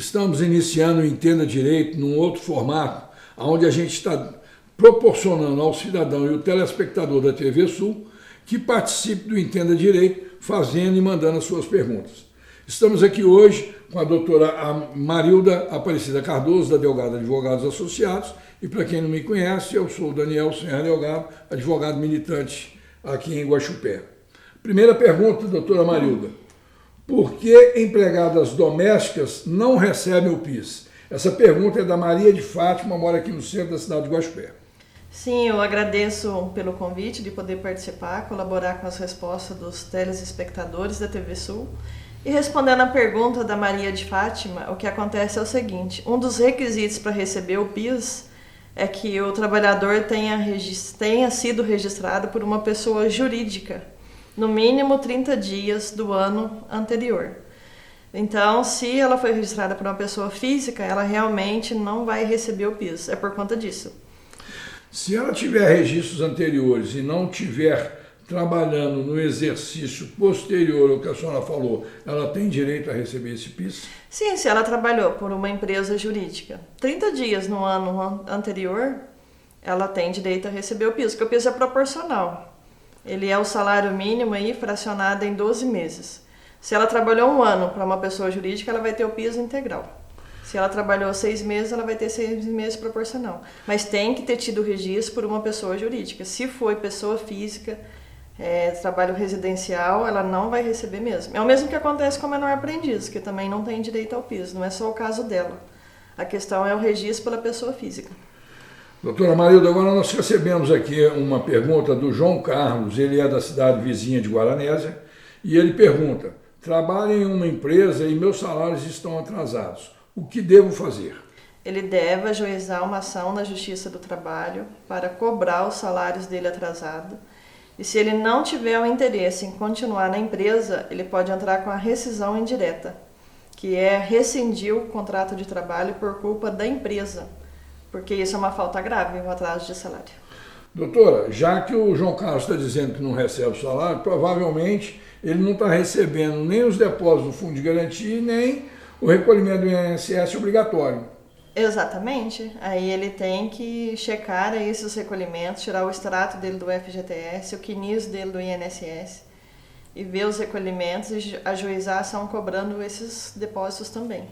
estamos iniciando o Entenda Direito num outro formato, onde a gente está proporcionando ao cidadão e o telespectador da TV Sul que participe do Entenda Direito, fazendo e mandando as suas perguntas. Estamos aqui hoje com a doutora Marilda Aparecida Cardoso, da Delgado Advogados Associados, e para quem não me conhece, eu sou o Daniel Serra Delgado, advogado militante aqui em Guaxupé. Primeira pergunta, doutora Marilda: por que empregadas domésticas não recebem o PIS? Essa pergunta é da Maria de Fátima, mora aqui no centro da cidade de Guaxupé. Sim, eu agradeço pelo convite de poder participar, colaborar com as respostas dos telespectadores da TV Sul. E respondendo à pergunta da Maria de Fátima, o que acontece é o seguinte: um dos requisitos para receber o PIS é que o trabalhador tenha sido registrado por uma pessoa jurídica, no mínimo 30 dias do ano anterior. Então, se ela foi registrada por uma pessoa física, ela realmente não vai receber o PIS, é por conta disso. Se ela tiver registros anteriores e não tiver trabalhando no exercício posterior ao que a senhora falou, ela tem direito a receber esse PIS? Sim, se ela trabalhou por uma empresa jurídica 30 dias no ano anterior, ela tem direito a receber o PIS, porque o PIS é proporcional. Ele é o salário mínimo aí fracionado em 12 meses. Se ela trabalhou um ano para uma pessoa jurídica, ela vai ter o PIS integral. Se ela trabalhou 6 meses, ela vai ter 6 meses proporcional. Mas tem que ter tido registro por uma pessoa jurídica. Se foi pessoa física, trabalho residencial, ela não vai receber mesmo. É o mesmo que acontece com a menor aprendiz, que também não tem direito ao PIS. Não é só o caso dela. A questão é o registro pela pessoa física. Doutora Marilda, agora nós recebemos aqui uma pergunta do João Carlos. Ele é da cidade vizinha de Guaranésia. E ele pergunta: trabalho em uma empresa e meus salários estão atrasados. O que devo fazer? Ele deve ajuizar uma ação na Justiça do Trabalho para cobrar os salários dele atrasado. E se ele não tiver o interesse em continuar na empresa, ele pode entrar com a rescisão indireta, que é rescindir o contrato de trabalho por culpa da empresa, porque isso é uma falta grave, o atraso de salário. Doutora, já que o João Carlos está dizendo que não recebe o salário, provavelmente ele não está recebendo nem os depósitos do Fundo de Garantia, nem o recolhimento do INSS obrigatório. Exatamente. Aí ele tem que checar esses recolhimentos, tirar o extrato dele do FGTS, o CNIS dele do INSS, e ver os recolhimentos e ajuizar a ação cobrando esses depósitos também.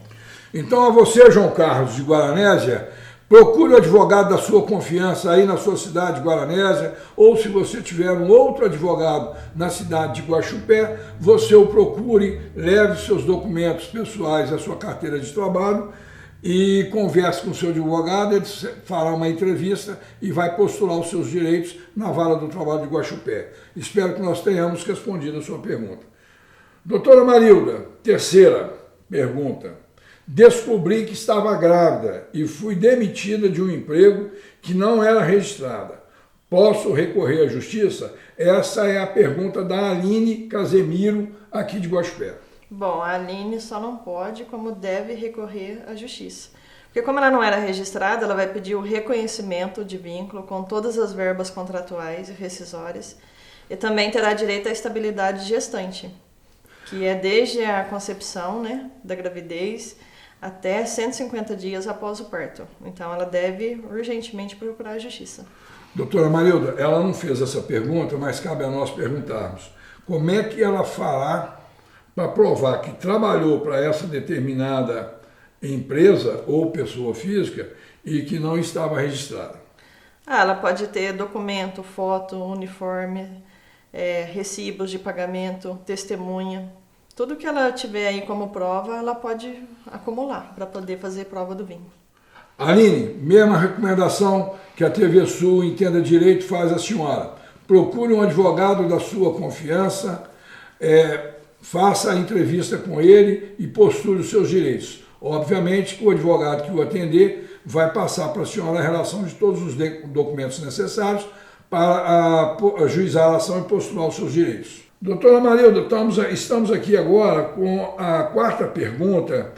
Então, a você, João Carlos, de Guaranésia, procure o advogado da sua confiança aí na sua cidade de Guaranésia, ou se você tiver um outro advogado na cidade de Guaxupé, você o procure, leve seus documentos pessoais, a sua carteira de trabalho e converse com o seu advogado, ele fará uma entrevista e vai postular os seus direitos na Vara do Trabalho de Guaxupé. Espero que nós tenhamos respondido a sua pergunta. Doutora Marilda, terceira pergunta. Descobri que estava grávida e fui demitida de um emprego que não era registrada. Posso recorrer à justiça? Essa é a pergunta da Aline Casemiro, aqui de Guaxupé. Bom, a Aline só não pode, como deve recorrer à justiça. Porque como ela não era registrada, ela vai pedir o reconhecimento de vínculo com todas as verbas contratuais e rescisórias e também terá direito à estabilidade gestante, que é desde a concepção, da gravidez até 150 dias após o parto. Então, ela deve urgentemente procurar a justiça. Doutora Marilda, ela não fez essa pergunta, mas cabe a nós perguntarmos. Como é que ela fará para provar que trabalhou para essa determinada empresa ou pessoa física e que não estava registrada? Ela pode ter documento, foto, uniforme, recibos de pagamento, testemunha. Tudo que ela tiver aí como prova, ela pode acumular para poder fazer prova do vínculo. Aline, mesma recomendação que a TV Sul Entenda Direito faz à senhora. Procure um advogado da sua confiança, faça a entrevista com ele e postule os seus direitos. Obviamente que o advogado que o atender vai passar para a senhora a relação de todos os documentos necessários para ajuizar a ação e postular os seus direitos. Doutora Marilda, estamos aqui agora com a quarta pergunta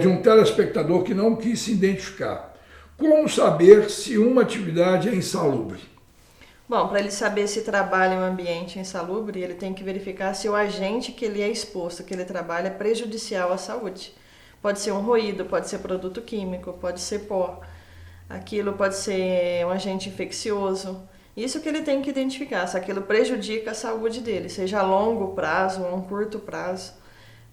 de um telespectador que não quis se identificar. Como saber se uma atividade é insalubre? Bom, para ele saber se trabalha em um ambiente insalubre, ele tem que verificar se o agente que ele é exposto, que ele trabalha, é prejudicial à saúde. Pode ser um ruído, pode ser produto químico, pode ser pó. Aquilo pode ser um agente infeccioso. Isso que ele tem que identificar, se aquilo prejudica a saúde dele, seja a longo prazo ou a um curto prazo.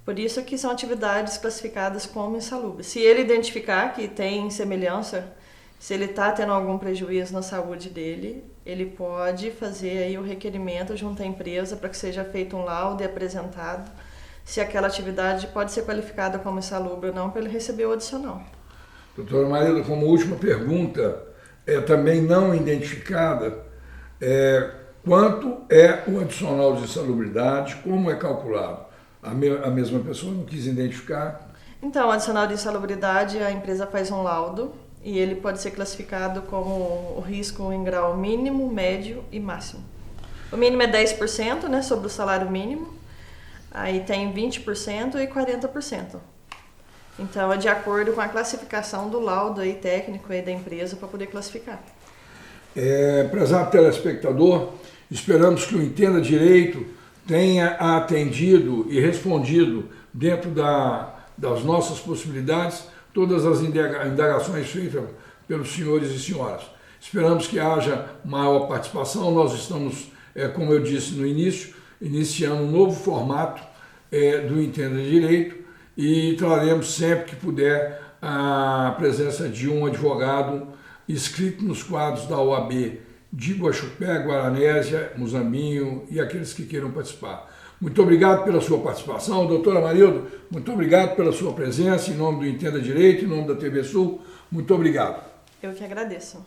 Por isso que são atividades classificadas como insalubres. Se ele identificar que tem semelhança, se ele está tendo algum prejuízo na saúde dele, ele pode fazer aí o requerimento junto à empresa para que seja feito um laudo e apresentado se aquela atividade pode ser qualificada como insalubre ou não, para ele receber o adicional. Doutora Marilda, como última pergunta, também não identificada, quanto é o adicional de insalubridade, como é calculado? A mesma pessoa não quis identificar? Então, o adicional de insalubridade, a empresa faz um laudo e ele pode ser classificado como o risco em grau mínimo, médio e máximo. O mínimo é 10%, né, sobre o salário mínimo, aí tem 20% e 40%. Então, é de acordo com a classificação do laudo aí, técnico aí da empresa para poder classificar. Prezado telespectador, esperamos que o Entenda Direito tenha atendido e respondido dentro das nossas possibilidades todas as indagações feitas pelos senhores e senhoras. Esperamos que haja maior participação. Nós estamos, como eu disse no início, iniciando um novo formato do Entenda Direito e traremos sempre que puder a presença de um advogado inscrito nos quadros da OAB de Guaxupé, Guaranésia, Muzambinho e aqueles que queiram participar. Muito obrigado pela sua participação. Doutora Marilda, muito obrigado pela sua presença, em nome do Entenda Direito, em nome da TV Sul. Muito obrigado. Eu que agradeço.